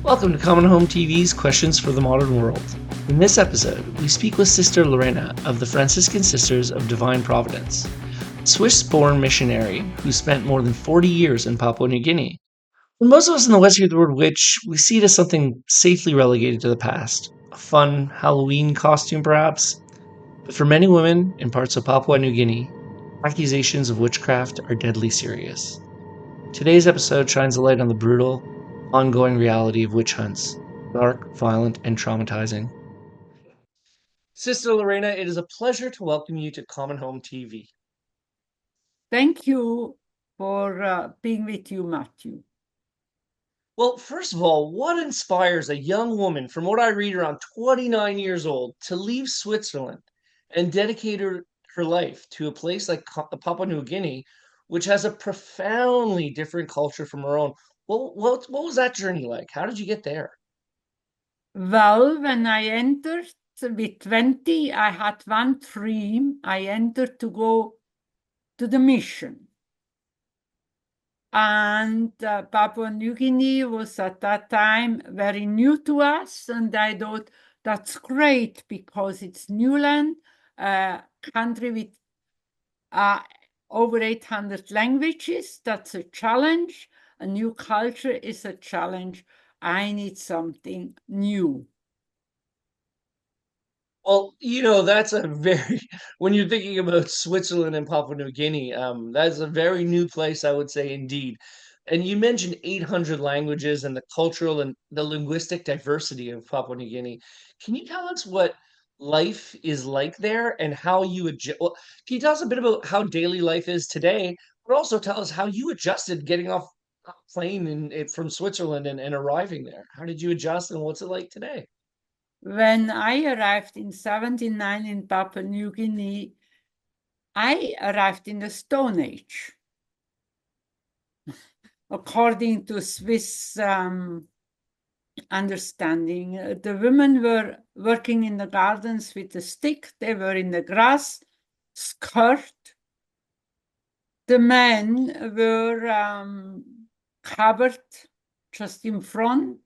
Welcome to Common Home TV's Questions for the Modern World. In this episode, we speak with Sister Lorena of the Franciscan Sisters of Divine Providence, a Swiss-born missionary who spent more than 40 years in Papua New Guinea. When most of us in the West hear the word witch, we see it as something safely relegated to the past, a fun Halloween costume perhaps. But for many women in parts of Papua New Guinea, accusations of witchcraft are deadly serious. Today's episode shines a light on the brutal, ongoing reality of witch hunts, dark, violent, and traumatizing. Sister Lorena, it is a pleasure to welcome you to Common Home TV. Thank you for being with you, Matthew. Well, first of all, what inspires a young woman, from what I read around 29 years old, to leave Switzerland and dedicate her life to a place like Papua New Guinea, which has a profoundly different culture from her own? What was that journey like? How did you get there? Well, when I entered with 20, I had one dream. I entered to go to the mission. And Papua New Guinea was at that time very new to us. And I thought that's great because it's new land, a country with over 800 languages. That's a challenge. A new culture is a challenge. I need something new. Well, that's a very, when you're thinking about Switzerland and Papua New Guinea, that's a very new place, I would say, indeed. And you mentioned 800 languages and the cultural and the linguistic diversity of Papua New Guinea. Can you tell us what life is like there and how you adjust? Well, can you tell us a bit about how daily life is today, but also tell us how you adjusted getting off a plane from Switzerland and arriving there? How did you adjust and what's it like today? When I arrived in 79 in Papua New Guinea, I arrived in the Stone Age. According to Swiss understanding, the women were working in the gardens with a stick. They were in the grass, skirt. The men were covered just in front,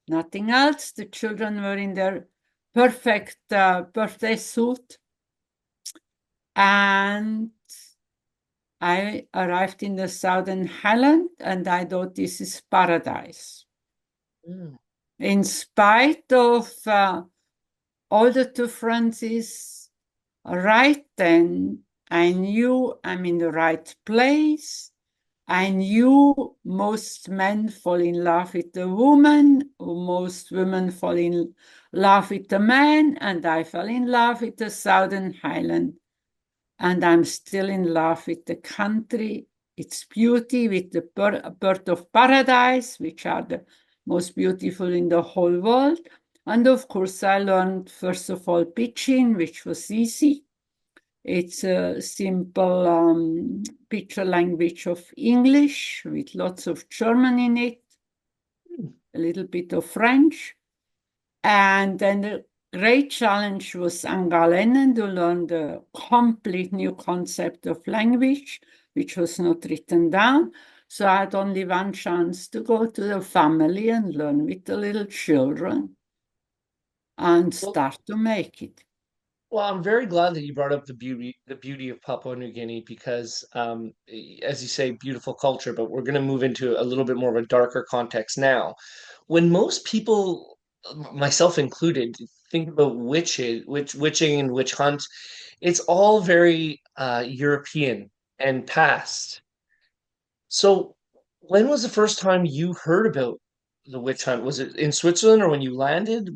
nothing else. The children were in their perfect birthday suit. And I arrived in the Southern Highland and I thought this is paradise. Mm. In spite of all the differences, right then, I knew I'm in the right place. I knew most men fall in love with the woman, or most women fall in love with the man, and I fell in love with the Southern Highland. And I'm still in love with the country, its beauty, with the bird of paradise, which are the most beautiful in the whole world. And of course, I learned, first of all, Pidgin, which was easy. It's a simple picture language of English with lots of German in it, a little bit of French. And then the great challenge was Angalenen to learn the complete new concept of language, which was not written down. So I had only one chance to go to the family and learn with the little children and Well, start to make it. Well, I'm very glad that you brought up the beauty of Papua New Guinea because, as you say, beautiful culture. But we're going to move into a little bit more of a darker context now. When most people, myself included, think about witching and witch hunt, it's all very European and past. So, when was the first time you heard about the witch hunt? Was it in Switzerland or when you landed?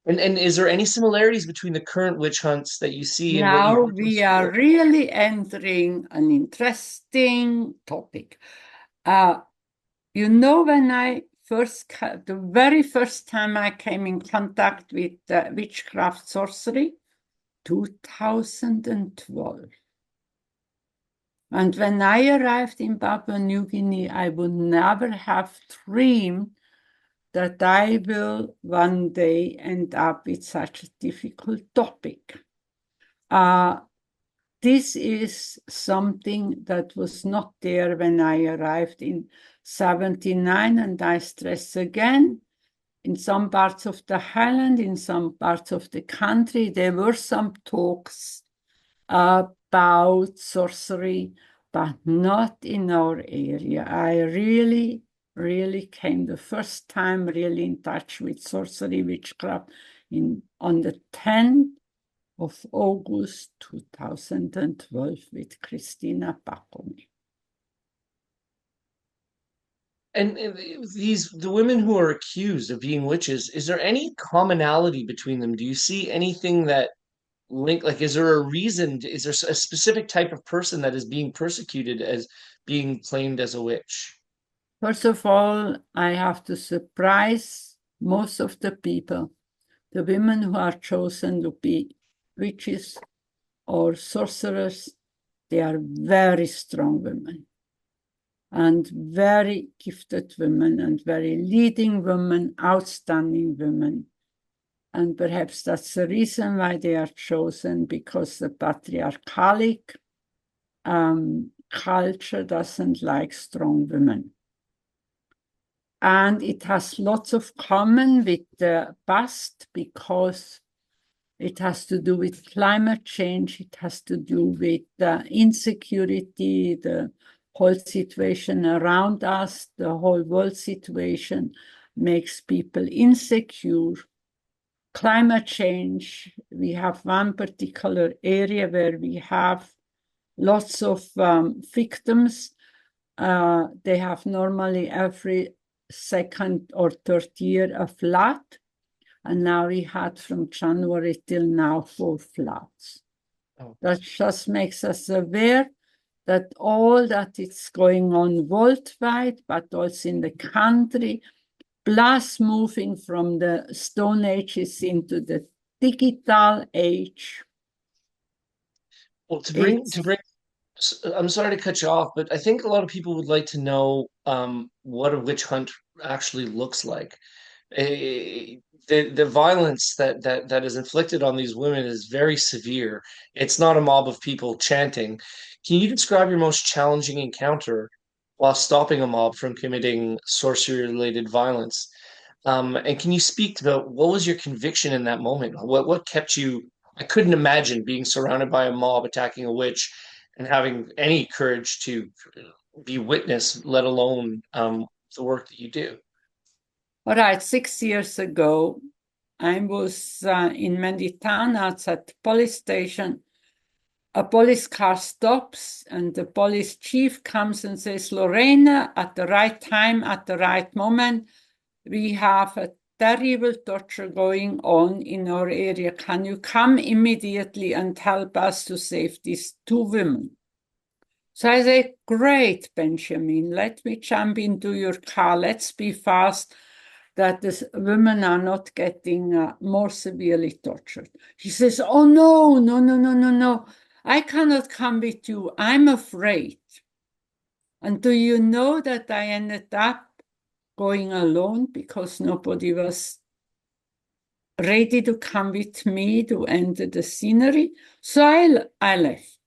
And is there any similarities between the current witch hunts that you see and what you Now heard from we are school? really entering an interesting topic. Uh, when the very first time I came in contact with witchcraft sorcery, 2012. And when I arrived in Papua New Guinea, I would never have dreamed that I will one day end up with such a difficult topic. this is something that was not there when I arrived in 79, and I stress again, in some parts of the Highland, in some parts of the country, there were some talks about sorcery, but not in our area. I really came the first time really in touch with sorcery, witchcraft on the 10th of August 2012 with Christina Paconi. And the women who are accused of being witches, is there any commonality between them? Do you see anything that like, is there a reason? Is there a specific type of person that is being persecuted as being claimed as a witch? First of all, I have to surprise most of the people. The women who are chosen to be witches or sorcerers, they are very strong women and very gifted women and very leading women, outstanding women. And perhaps that's the reason why they are chosen, because the patriarchal culture doesn't like strong women. And it has lots of common with the past, because it has to do with climate change. It has to do with insecurity, the whole situation around us, the whole world situation makes people insecure. Climate change, we have one particular area where we have lots of victims. They have normally every second or third year a flood. And now we had from January till now 4 floods. Oh. That just makes us aware that all that is going on worldwide, but also in the country, plus moving from the Stone Ages into the digital age. Well, I'm sorry to cut you off, but I think a lot of people would like to know what a witch hunt actually looks like. The violence that is inflicted on these women is very severe. It's not a mob of people chanting. Can you describe your most challenging encounter while stopping a mob from committing sorcery-related violence? And can you speak about what was your conviction in that moment? What kept you? I couldn't imagine being surrounded by a mob attacking a witch and having any courage to be witness, let alone the work that you do. All right, 6 years ago, I was in Menditana outside the police station. A police car stops and the police chief comes and says, Lorena, at the right time, at the right moment, we have a terrible torture going on in our area. Can you come immediately and help us to save these 2 women? So I say, great, Benjamin, let me jump into your car. Let's be fast that the women are not getting more severely tortured. He says, oh, no. I cannot come with you. I'm afraid. And do you know that I ended up going alone because nobody was ready to come with me to enter the scenery? So I left.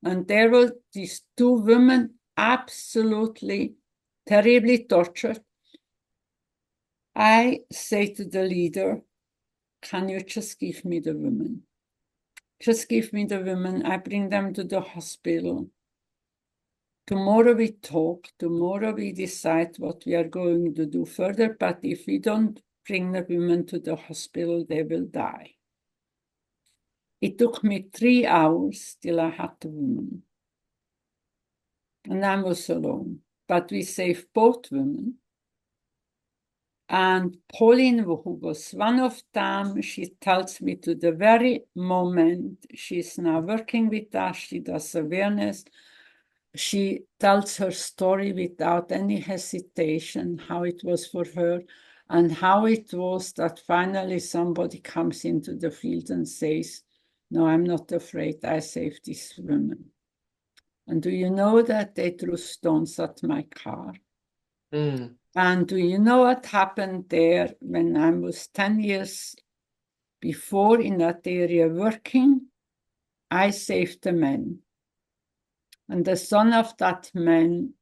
And there were these 2 women absolutely terribly tortured. I say to the leader, can you just give me the women? Just give me the women. I bring them to the hospital. Tomorrow we talk. Tomorrow we decide what we are going to do further. But if we don't bring the women to the hospital, they will die. It took me 3 hours till I had the women. And I was alone. But we saved both women. And Pauline, who was one of them, she tells me to the very moment she's now working with us, she does awareness. She tells her story without any hesitation, how it was for her and how it was that finally somebody comes into the field and says, no, I'm not afraid, I saved these women. And do you know that they threw stones at my car? Mm. And do you know what happened there when I was 10 years before in that area working? I saved the men. And the son of that man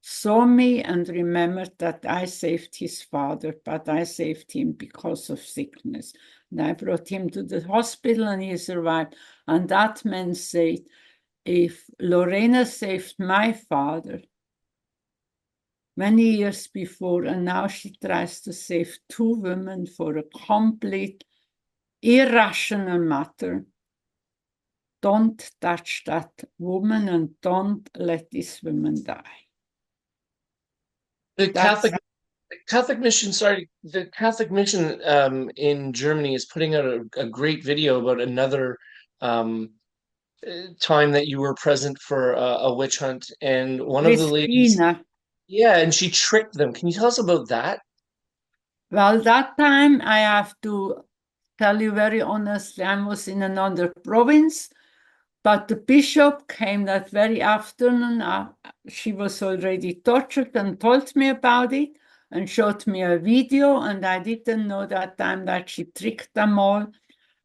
saw me and remembered that I saved his father, but I saved him because of sickness. And I brought him to the hospital and he survived. And that man said, if Lorena saved my father many years before, and now she tries to save two women for a complete irrational matter, don't touch that woman and don't let this woman die. The That's Catholic mission, sorry, the Catholic mission in Germany is putting out a great video about another um, time that you were present for a witch hunt, and one of the ladies, Christina. yeah, and she tricked them. Can you tell us about that? Well, that time I have to tell you very honestly, I was in another province, but the bishop came that very afternoon. She was already tortured and told me about it and showed me a video, and I didn't know that time that she tricked them all.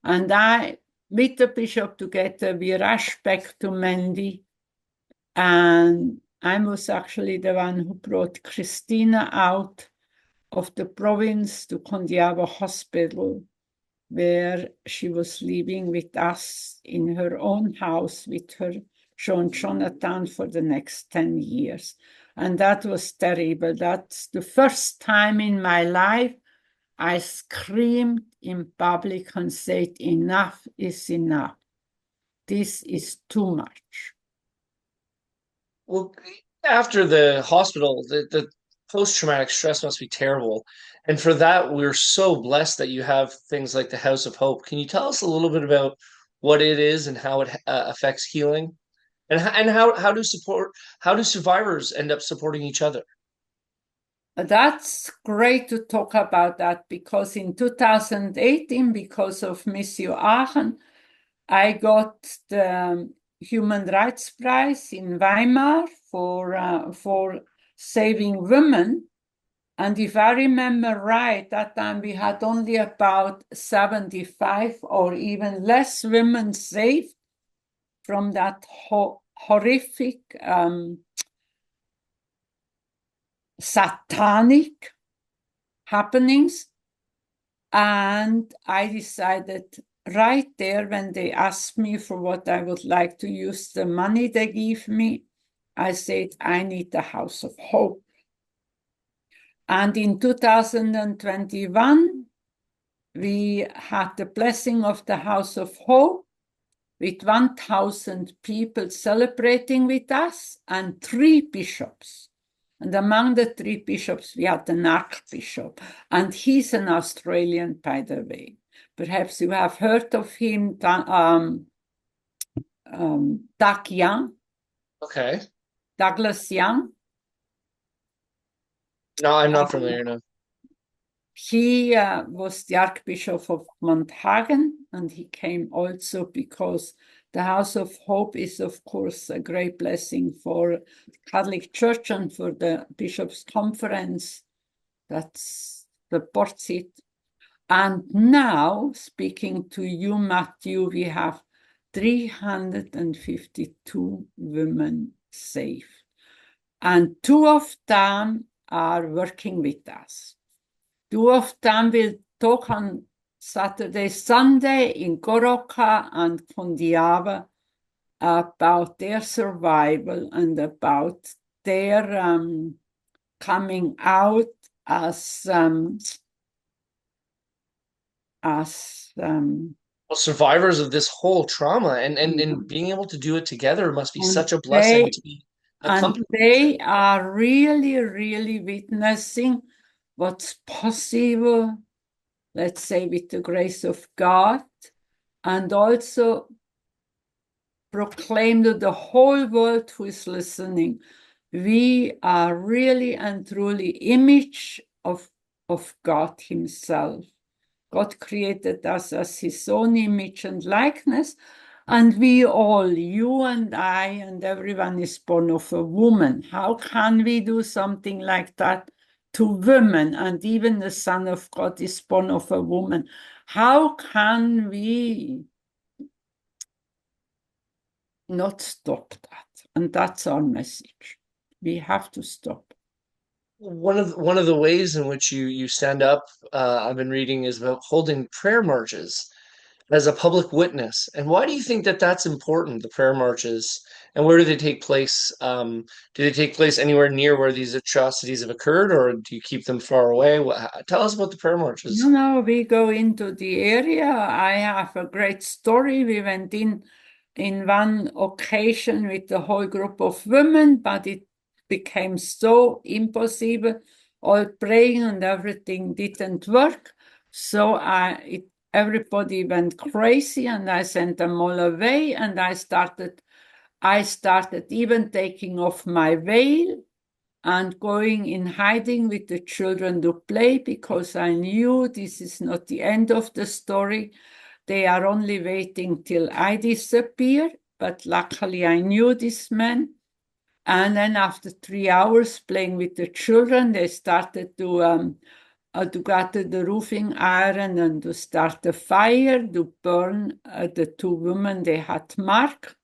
And I, with the bishop together, we rushed back to Mendi, and I was actually the one who brought Christina out of the province to Kondiava Hospital, where she was living with us in her own house with her John Jonathan for the next 10 years. And that was terrible. That's the first time in my life I screamed in public and said, enough is enough. This is too much. Well, after the hospital, the post-traumatic stress must be terrible. And for that, we're so blessed that you have things like the House of Hope. Can you tell us a little bit about what it is and how it affects healing? And how do survivors end up supporting each other? That's great to talk about that because in 2018, because of Miss Aachen, I got the Human Rights Prize in Weimar for saving women. And if I remember right, that time we had only about 75 or even less women saved from that horrific satanic happenings. And I decided right there when they asked me for what I would like to use the money they give me, I said, I need the House of Hope. And in 2021, we had the blessing of the House of Hope with 1,000 people celebrating with us and 3 bishops. And among the 3 bishops, we had an archbishop, and he's an Australian, by the way. Perhaps you have heard of him, Doug Young, Okay. Douglas Young. No, I'm not familiar, no. He was the Archbishop of Mount Hagen, and he came also because the House of Hope is, of course, a great blessing for the Catholic Church and for the Bishops' Conference that supports it. And now, speaking to you, Matthew, we have 352 women saved. And 2 of them are working with us. 2 of them will talk on Saturday, Sunday in Goroka and Kondiava about their survival and about their coming out as Well, survivors of this whole trauma and being able to do it together must be and such a blessing to be and accompanied. they are really, really witnessing what's possible, let's say, with the grace of God, and also proclaim to the whole world who is listening, we are really and truly image of God himself. God created us as his own image and likeness, and we all, you and I and everyone, is born of a woman. How can we do something like that to women? And even the Son of God is born of a woman. How can we not stop that? And that's our message. We have to stop. One of the ways in which you stand up, I've been reading, is about holding prayer marches as a public witness. And why do you think that that's important, the prayer marches? And where do they take place? Do they take place anywhere near where these atrocities have occurred, or do you keep them far away? Tell us about the prayer No, marches. no, we go into the area. I have a great story. We went in one occasion with the whole group of women, but it became so impossible. All praying and everything didn't work. So everybody went crazy, and I sent them all away. And I started even taking off my veil and going in hiding with the children to play, because I knew this is not the end of the story. They are only waiting till I disappear. But luckily, I knew this man. And then after 3 hours playing with the children, they started to gather the roofing iron and to start a fire to burn the two women they had marked.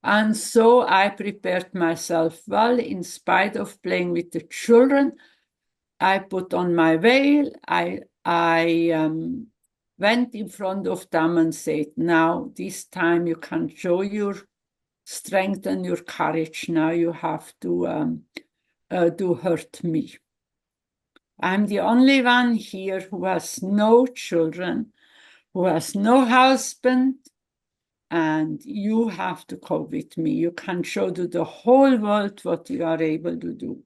And so I prepared myself well, in spite of playing with the children. I put on my veil. I went in front of them and said, now, this time you can show your strength and your courage. Now you have to hurt me. I'm the only one here who has no children, who has no husband, and you have to go with me. You can show to the whole world what you are able to do.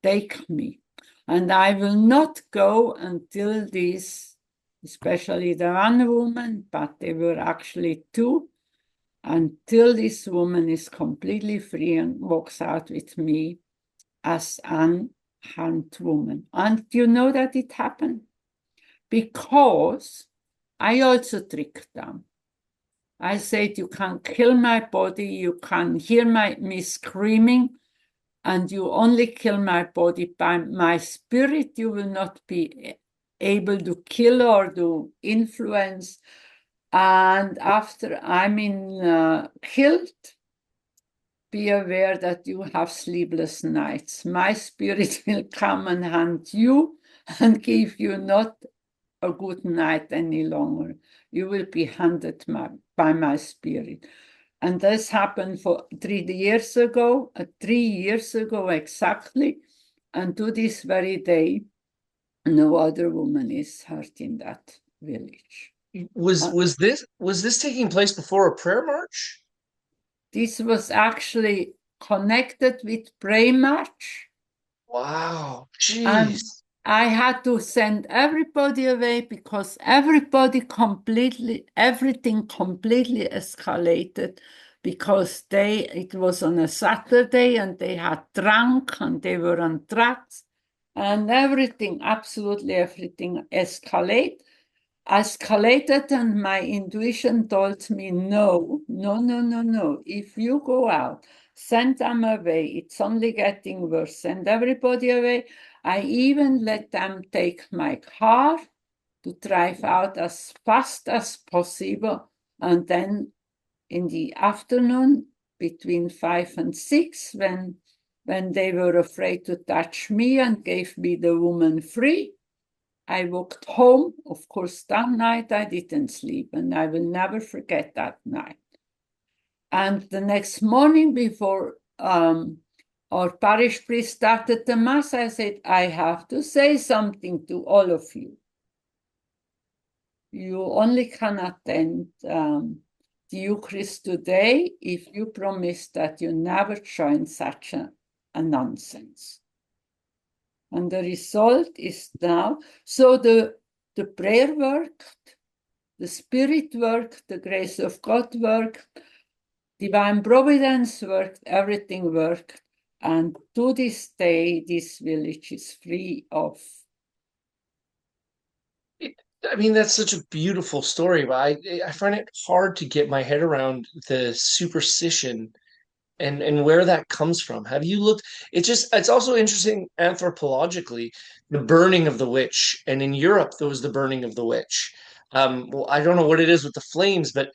Take me. And I will not go until this, especially the one woman, but there were actually two, until this woman is completely free and walks out with me as an unharmed woman. And you know that it happened? Because I also tricked them. I said, you can kill my body, you can hear me screaming, and you only kill my body. By my spirit, you will not be able to kill or to influence. And after I'm killed, be aware that you have sleepless nights. My spirit will come and hunt you and give you not a good night any longer. You will be hunted by my spirit. And this happened for 3 years ago, 3 years ago exactly. And to this very day, no other woman is hurt in that village. Was this taking place before a prayer march? This was actually connected with prayer march. Wow, And jeez. I had to send everybody away because everything completely escalated, because it was on a Saturday and they had drunk and they were on drugs, and absolutely everything escalated, and my intuition told me, no, no, no, no, no. If you go out, send them away. It's only getting worse. Send everybody away. I even let them take my car to drive out as fast as possible. And then in the afternoon, between 5 and 6, when they were afraid to touch me and gave me the woman free, I walked home. Of course, that night I didn't sleep, and I will never forget that night. And the next morning, before our parish priest started the mass, I said, I have to say something to all of you. You only can attend the Eucharist today if you promise that you never join such a nonsense. And the result is now, so the prayer worked, the Spirit worked, the grace of God worked, divine providence worked, everything worked. And to this day, this village is free of. I mean, that's such a beautiful story, but I find it hard to get my head around the superstition and where that comes from. Have you looked? It's also interesting anthropologically, the burning of the witch, and in Europe there was the burning of the witch. Well, I don't know what it is with the flames, but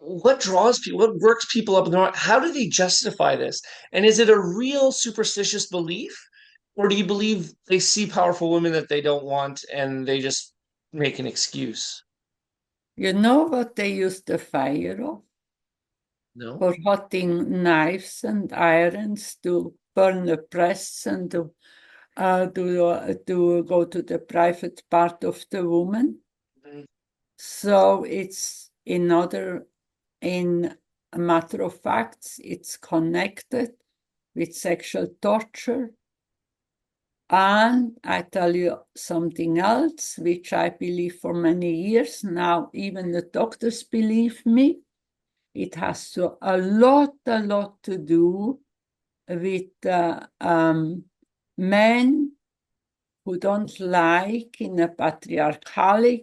what draws people, what works people up in the wrong? How do they justify this? And is it a real superstitious belief, or do you believe they see powerful women that they don't want and they just make an excuse? You know what they use the fire of? No. For hotting knives and irons to burn the breasts and to go to the private part of the woman. Mhm. So it's in a matter of facts, it's connected with sexual torture. And I tell you something else, which I believe for many years now, even the doctors believe me. It has a lot to do with men who don't like in a patriarchal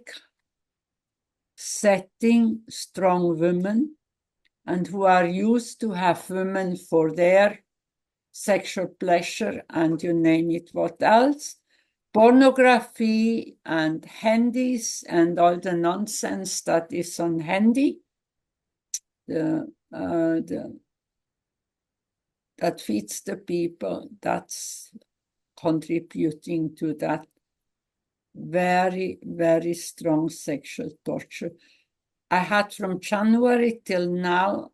setting strong women and who are used to have women for their sexual pleasure and you name it, what else? Pornography and handies and all the nonsense that is on handy, the that feeds the people, that's contributing to that very strong sexual torture. I had from January till now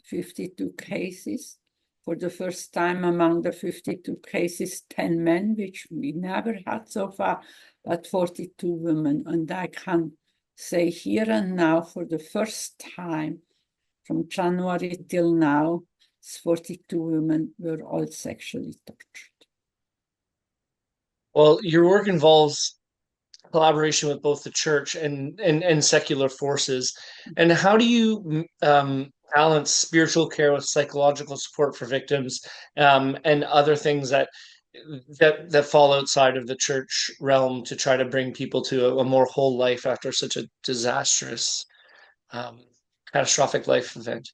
52 cases. For the first time among the 52 cases, 10 men, which we never had so far, but 42 women. And I can say here and now, for the first time, from January till now, 42 women were all sexually tortured. Well, your work involves collaboration with both the church and secular forces. And how do you balance spiritual care with psychological support for victims, and other things that fall outside of the church realm to try to bring people to a more whole life after such a disastrous, um, catastrophic life event?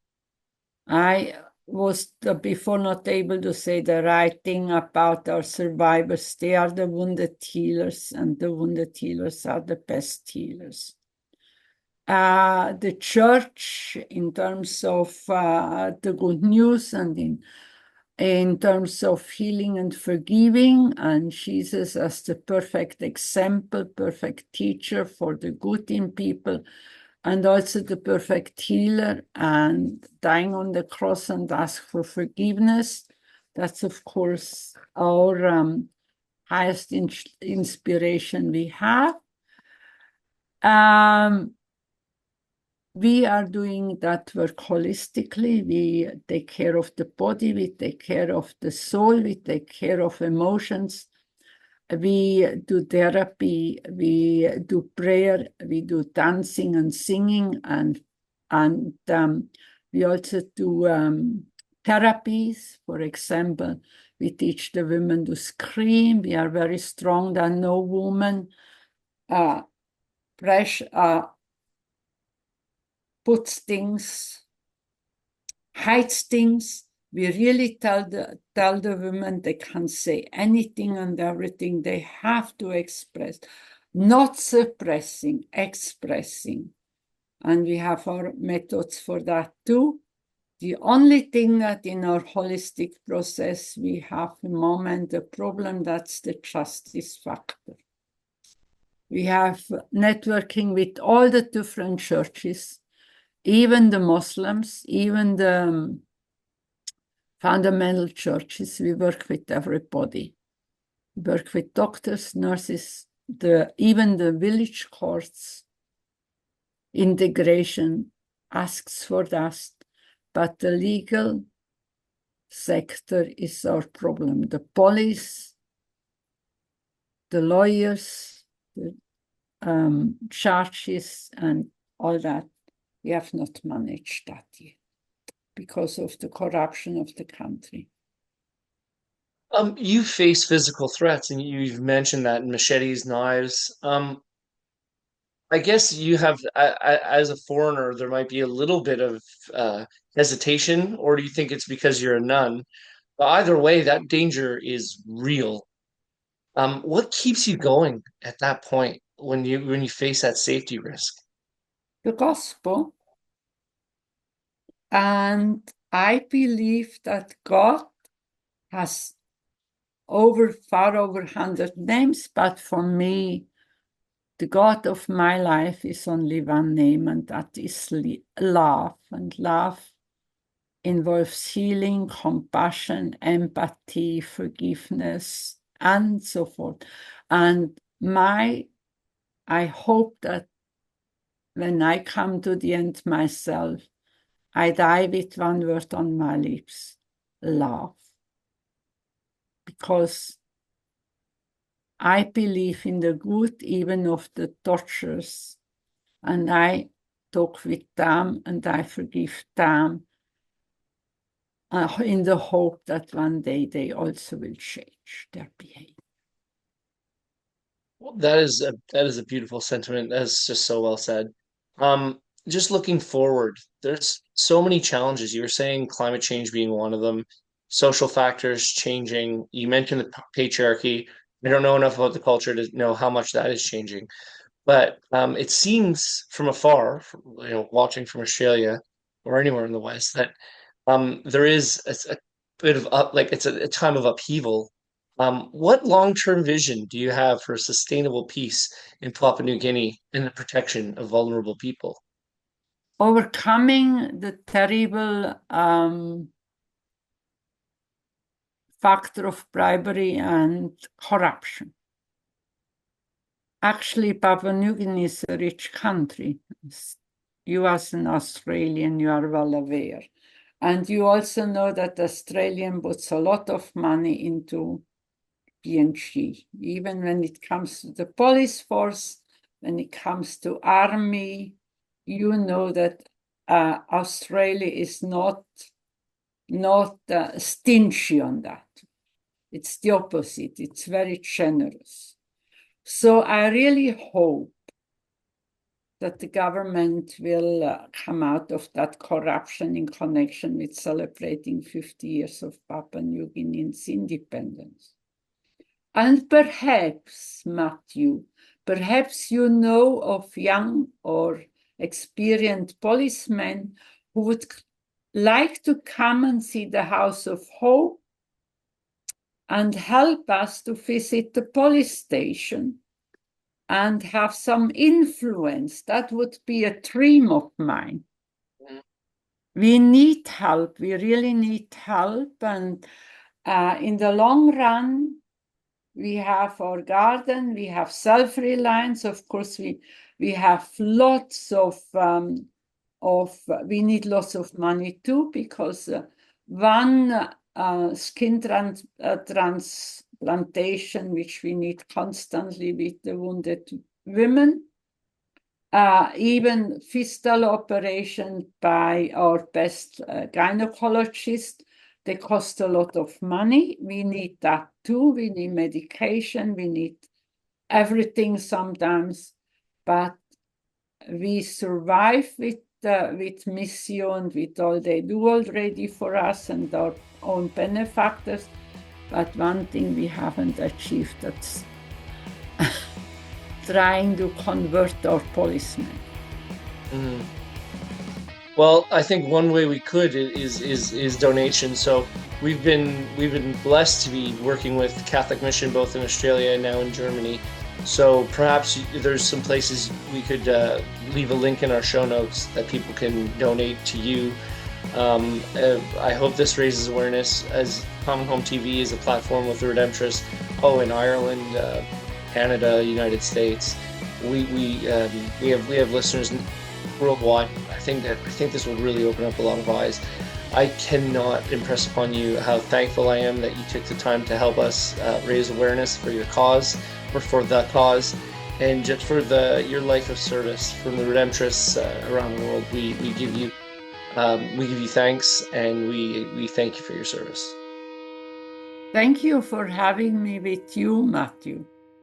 I was before not able to say the right thing about our survivors. They are the wounded healers, and the wounded healers are the best healers. The church, in terms of the good news and in terms of healing and forgiving, and Jesus as the perfect example, perfect teacher for the good in people, and also the perfect healer and dying on the cross and ask for forgiveness. That's, of course, our highest inspiration we have. We are doing that work holistically. We take care of the body, we take care of the soul, we take care of emotions. We do therapy, we do prayer, we do dancing and singing, and we also do therapies. For example, we teach the women to scream. We are very strong that no woman puts things, hides things. We really tell the women they can say anything and everything. They have to express, not suppressing, expressing. And we have our methods for that too. The only thing that in our holistic process we have a moment, a problem, that's the justice factor. We have networking with all the different churches, even the Muslims, even the fundamental churches. We work with everybody. We work with doctors, nurses, even the village courts. Integration asks for that, but the legal sector is our problem. The police, the lawyers, the churches, and all that. We have not managed that yet because of the corruption of the country. You face physical threats, and you've mentioned that machetes, knives. I guess you have, as a foreigner, there might be a little bit of hesitation, or do you think it's because you're a nun? But either way, that danger is real. What keeps you going at that point when you face that safety risk? The gospel, And I believe that God has far over 100 names, but for me, the God of my life is only one name, and that is love. And love involves healing, compassion, empathy, forgiveness, and so forth. And I hope that when I come to the end myself, I die with one word on my lips: love. Because I believe in the good even of the torturers, and I talk with them and I forgive them in the hope that one day they also will change their behavior. Well, that is a beautiful sentiment. That's just so well said. Just looking forward, there's so many challenges. You were saying climate change being one of them, social factors changing. You mentioned the patriarchy. I don't know enough about the culture to know how much that is changing. But it seems from afar, watching from Australia or anywhere in the West, that there is a bit of like it's a time of upheaval. What long-term vision do you have for sustainable peace in Papua New Guinea and the protection of vulnerable people? Overcoming the terrible factor of bribery and corruption. Actually, Papua New Guinea is a rich country. You as an Australian, you are well aware. And you also know that Australian puts a lot of money into PNG, even when it comes to the police force, when it comes to army, you know that Australia is not stingy on that. It's the opposite. It's very generous. So I really hope that the government will come out of that corruption in connection with celebrating 50 years of Papua New Guinea's independence. And perhaps, Matthew, perhaps you know of young or experienced policemen who would like to come and see the House of Hope and help us to visit the police station and have some influence. That would be a dream of mine. We need help. We really need help. And in the long run, we have our garden, we have self-reliance. Of course, we have lots of we need lots of money too, because one skin transplantation, which we need constantly with the wounded women, even fistula operation by our best gynecologist, they cost a lot of money. We need that too. We need medication. We need everything sometimes, but we survive with Mission, with all they do already for us and our own benefactors. But one thing we haven't achieved, that's trying to convert our policemen. Mm. Well, I think one way we could is donation. So we've been blessed to be working with Catholic Mission both in Australia and now in Germany. So perhaps there's some places we could leave a link in our show notes that people can donate to you. I hope this raises awareness, as Common Home TV is a platform with the Redemptress. Oh, in Ireland, Canada, United States, we have listeners worldwide. I think this will really open up a lot of eyes. I cannot impress upon you how thankful I am that you took the time to help us raise awareness for your cause, or for the cause, and just for your life of service from the Redemptress around the world. We give you thanks, and we thank you for your service. Thank you for having me with you, Matthew.